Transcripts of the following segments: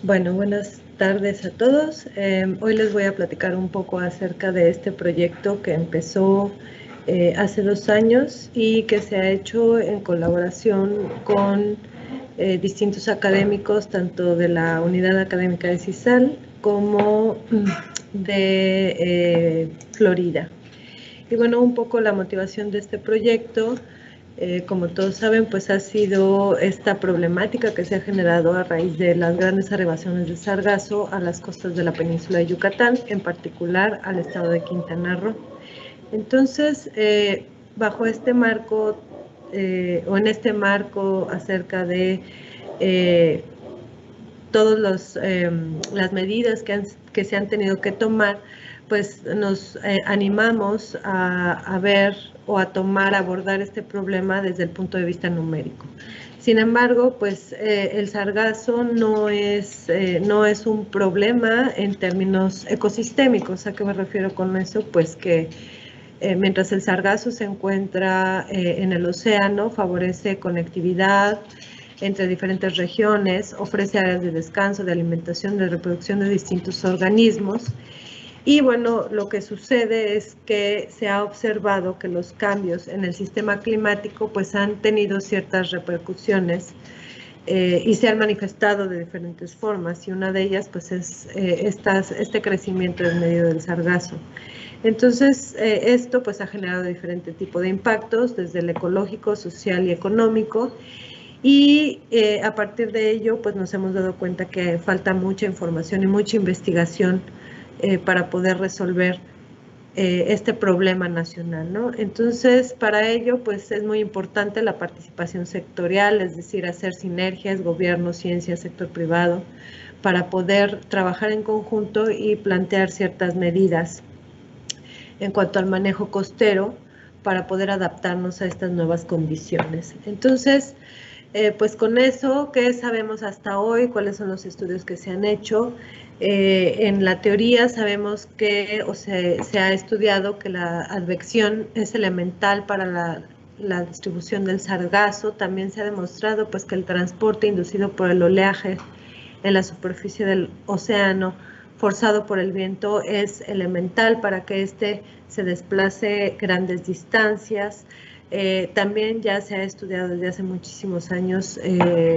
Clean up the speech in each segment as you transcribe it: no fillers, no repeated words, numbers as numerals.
Bueno, buenas tardes a todos. Hoy les voy a platicar un poco acerca de este proyecto que empezó hace 2 años y que se ha hecho en colaboración con distintos académicos, tanto de la Unidad Académica de CISAL como de Florida. Y bueno, un poco la motivación de este proyecto, como todos saben, pues ha sido esta problemática que se ha generado a raíz de las grandes elevaciones de sargazo a las costas de la península de Yucatán, en particular al estado de Quintana Roo. Entonces, bajo este marco, o en este marco acerca de todas las medidas que se han tenido que tomar, pues nos animamos a ver o a abordar este problema desde el punto de vista numérico. Sin embargo, pues el sargazo no es un problema en términos ecosistémicos. ¿A qué me refiero con eso? Pues que mientras el sargazo se encuentra en el océano, favorece conectividad entre diferentes regiones, ofrece áreas de descanso, de alimentación, de reproducción de distintos organismos. Y bueno, lo que sucede es que se ha observado que los cambios en el sistema climático pues han tenido ciertas repercusiones y se han manifestado de diferentes formas, y una de ellas pues es este crecimiento en medio del sargazo. Entonces, esto pues ha generado diferente tipo de impactos, desde el ecológico, social y económico. Y a partir de ello, pues nos hemos dado cuenta que falta mucha información y mucha investigación para poder resolver este problema nacional, ¿no? Entonces, para ello, pues es muy importante la participación sectorial, es decir, hacer sinergias, gobierno, ciencia, sector privado, para poder trabajar en conjunto y plantear ciertas medidas en cuanto al manejo costero para poder adaptarnos a estas nuevas condiciones. Entonces, pues con eso, ¿qué sabemos hasta hoy? ¿Cuáles son los estudios que se han hecho? En la teoría sabemos que, se ha estudiado que la advección es elemental para la distribución del sargazo. También se ha demostrado pues que el transporte inducido por el oleaje en la superficie del océano, forzado por el viento, es elemental para que éste se desplace grandes distancias. También ya se ha estudiado desde hace muchísimos años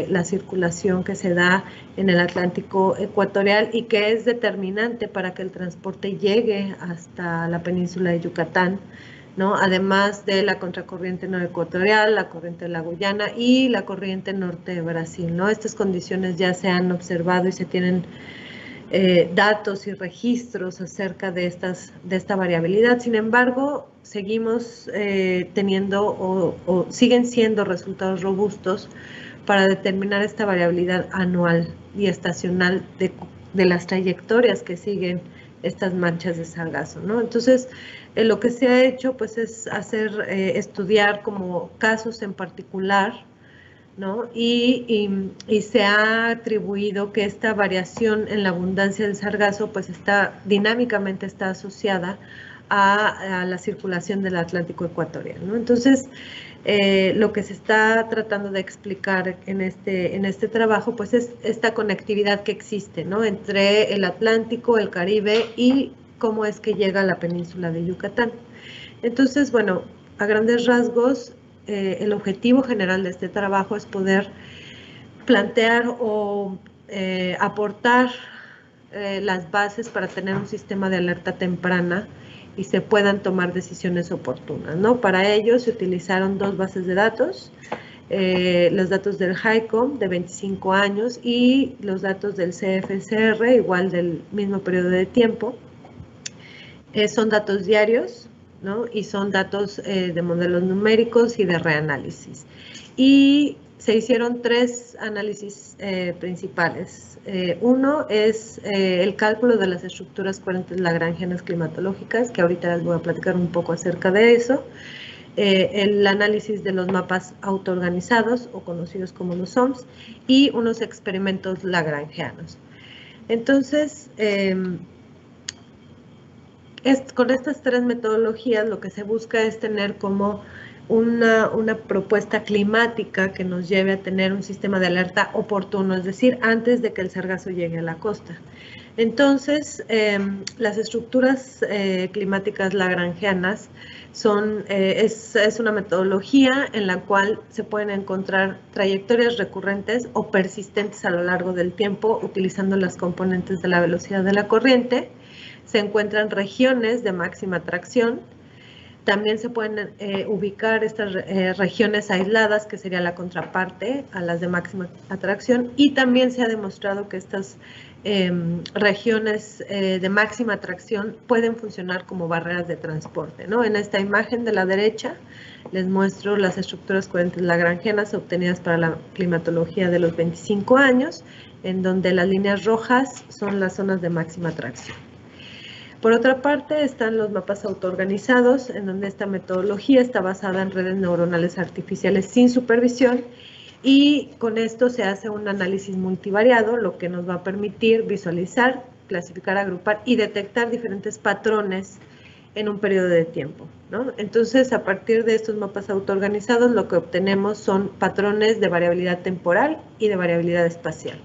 la circulación que se da en el Atlántico ecuatorial y que es determinante para que el transporte llegue hasta la península de Yucatán, ¿no? Además de la contracorriente no ecuatorial, la corriente de la Guyana y la corriente norte de Brasil, ¿no? Estas condiciones ya se han observado y se tienen datos y registros acerca de esta variabilidad. Sin embargo, seguimos teniendo o siguen siendo resultados robustos para determinar esta variabilidad anual y estacional de las trayectorias que siguen estas manchas de sargazo, ¿no? Entonces, lo que se ha hecho pues es estudiar como casos en particular, ¿no? Y se ha atribuido que esta variación en la abundancia del sargazo pues dinámicamente está asociada a la circulación del Atlántico ecuatorial, ¿no? Entonces, lo que se está tratando de explicar en este trabajo pues es esta conectividad que existe, ¿no? Entre el Atlántico, el Caribe y cómo es que llega a la península de Yucatán. Entonces, bueno, a grandes rasgos, el objetivo general de este trabajo es poder plantear o aportar las bases para tener un sistema de alerta temprana y se puedan tomar decisiones oportunas, ¿no? Para ello se utilizaron 2 bases de datos, los datos del HICOM de 25 años y los datos del CFCR, igual del mismo periodo de tiempo. Son datos diarios, ¿no? Y son datos de modelos numéricos y de reanálisis. Y se hicieron 3 análisis principales. Uno es el cálculo de las estructuras coherentes lagrangianas climatológicas, que ahorita les voy a platicar un poco acerca de eso. El análisis de los mapas autoorganizados, o conocidos como los OMS, y unos experimentos lagrangianos. Entonces, con estas 3 metodologías lo que se busca es tener como una propuesta climática que nos lleve a tener un sistema de alerta oportuno, es decir, antes de que el sargazo llegue a la costa. Entonces, las estructuras climáticas lagrangianas es una metodología en la cual se pueden encontrar trayectorias recurrentes o persistentes a lo largo del tiempo utilizando las componentes de la velocidad de la corriente. Se encuentran regiones de máxima atracción. También se pueden ubicar estas regiones aisladas, que sería la contraparte a las de máxima atracción, y también se ha demostrado que estas regiones de máxima atracción pueden funcionar como barreras de transporte, ¿no? En esta imagen de la derecha les muestro las estructuras coherentes lagrangianas obtenidas para la climatología de los 25 años, en donde las líneas rojas son las zonas de máxima atracción. Por otra parte, están los mapas autoorganizados, en donde esta metodología está basada en redes neuronales artificiales sin supervisión, y con esto se hace un análisis multivariado, lo que nos va a permitir visualizar, clasificar, agrupar y detectar diferentes patrones en un periodo de tiempo, ¿no? Entonces, a partir de estos mapas autoorganizados, lo que obtenemos son patrones de variabilidad temporal y de variabilidad espacial.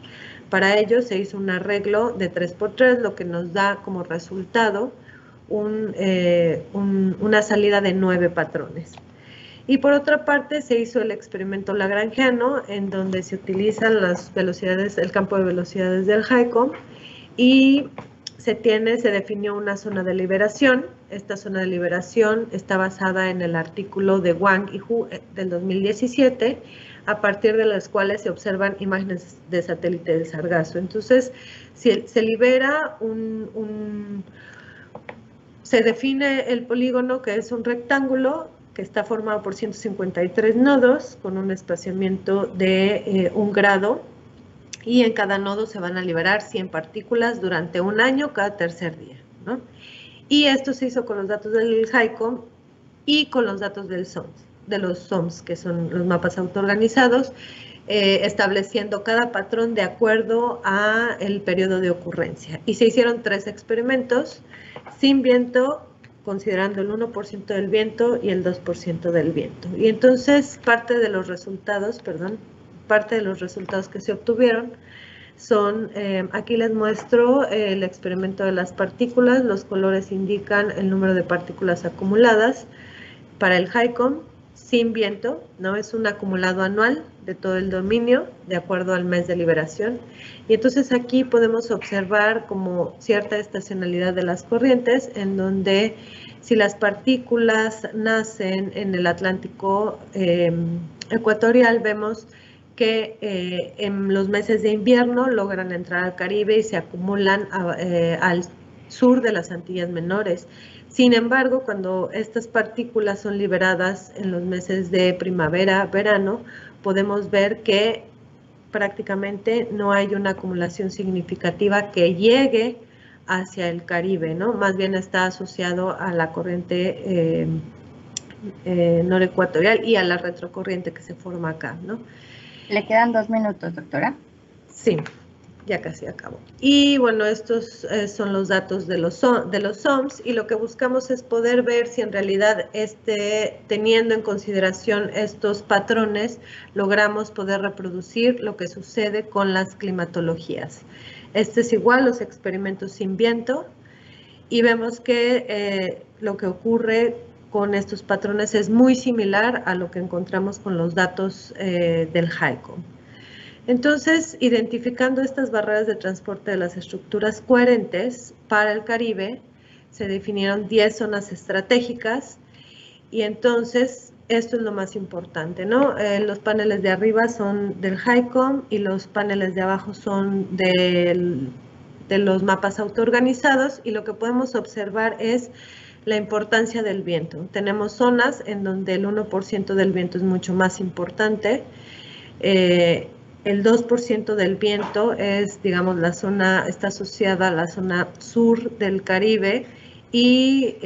Para ello se hizo un arreglo de 3×3, lo que nos da como resultado una salida de 9 patrones. Y por otra parte se hizo el experimento lagrangiano, en donde se utilizan las velocidades, el campo de velocidades del HiCom, y se definió una zona de liberación. Esta zona de liberación está basada en el artículo de Wang y Hu del 2017, a partir de las cuales se observan imágenes de satélite del sargazo. Entonces, se libera se define el polígono, que es un rectángulo que está formado por 153 nodos con un espaciamiento de 1 grado, y en cada nodo se van a liberar 100 partículas durante 1 año cada tercer día, ¿no? Y esto se hizo con los datos del HiCom y con los datos de los SOMS, que son los mapas autoorganizados, estableciendo cada patrón de acuerdo a el periodo de ocurrencia. Y se hicieron 3 experimentos sin viento, considerando el 1% del viento y el 2% del viento. Y entonces parte de los resultados que se obtuvieron son, aquí les muestro el experimento de las partículas. Los colores indican el número de partículas acumuladas para el HiCom sin viento, ¿no? Es un acumulado anual de todo el dominio de acuerdo al mes de liberación. Y entonces aquí podemos observar como cierta estacionalidad de las corrientes, en donde si las partículas nacen en el Atlántico ecuatorial, vemos que en los meses de invierno logran entrar al Caribe y se acumulan al sur de las Antillas Menores. Sin embargo, cuando estas partículas son liberadas en los meses de primavera, verano, podemos ver que prácticamente no hay una acumulación significativa que llegue hacia el Caribe, ¿no? Más bien está asociado a la corriente norecuatorial y a la retrocorriente que se forma acá, ¿no? Le quedan 2 minutos, doctora. Sí, ya casi acabo. Y bueno, estos son los datos de los SOMS, y lo que buscamos es poder ver si en realidad teniendo en consideración estos patrones, logramos poder reproducir lo que sucede con las climatologías. Este es igual los experimentos sin viento, y vemos que lo que ocurre con estos patrones es muy similar a lo que encontramos con los datos del HiCom. Entonces, identificando estas barreras de transporte de las estructuras coherentes para el Caribe, se definieron 10 zonas estratégicas, y entonces esto es lo más importante, ¿no? Los paneles de arriba son del HiCom y los paneles de abajo son de los mapas autoorganizados, y lo que podemos observar es la importancia del viento. Tenemos zonas en donde el 1% del viento es mucho más importante. El 2% del viento es, digamos, está asociada a la zona sur del Caribe y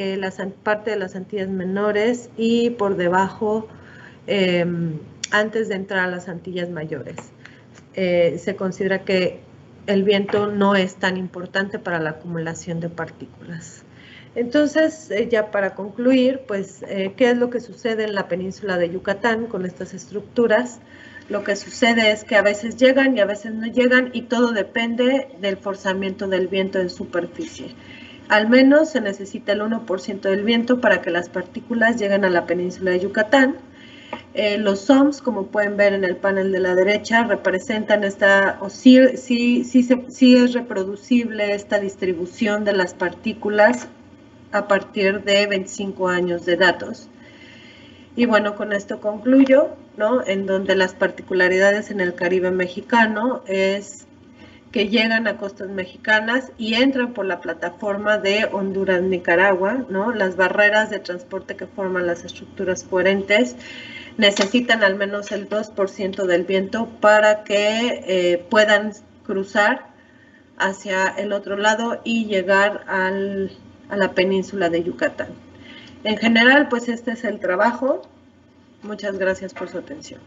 parte de las Antillas Menores, y por debajo, antes de entrar a las Antillas Mayores. Se considera que el viento no es tan importante para la acumulación de partículas. Entonces, ya para concluir, pues, ¿qué es lo que sucede en la península de Yucatán con estas estructuras? Lo que sucede es que a veces llegan y a veces no llegan y todo depende del forzamiento del viento en superficie. Al menos se necesita el 1% del viento para que las partículas lleguen a la península de Yucatán. Los SOMs, como pueden ver en el panel de la derecha, representan sí es reproducible esta distribución de las partículas a partir de 25 años de datos. Y bueno, con esto concluyo, ¿no? En donde las particularidades en el Caribe mexicano es que llegan a costas mexicanas y entran por la plataforma de Honduras-Nicaragua, ¿no? Las barreras de transporte que forman las estructuras coherentes necesitan al menos el 2% del viento para que puedan cruzar hacia el otro lado y llegar a la península de Yucatán. En general, pues este es el trabajo. Muchas gracias por su atención.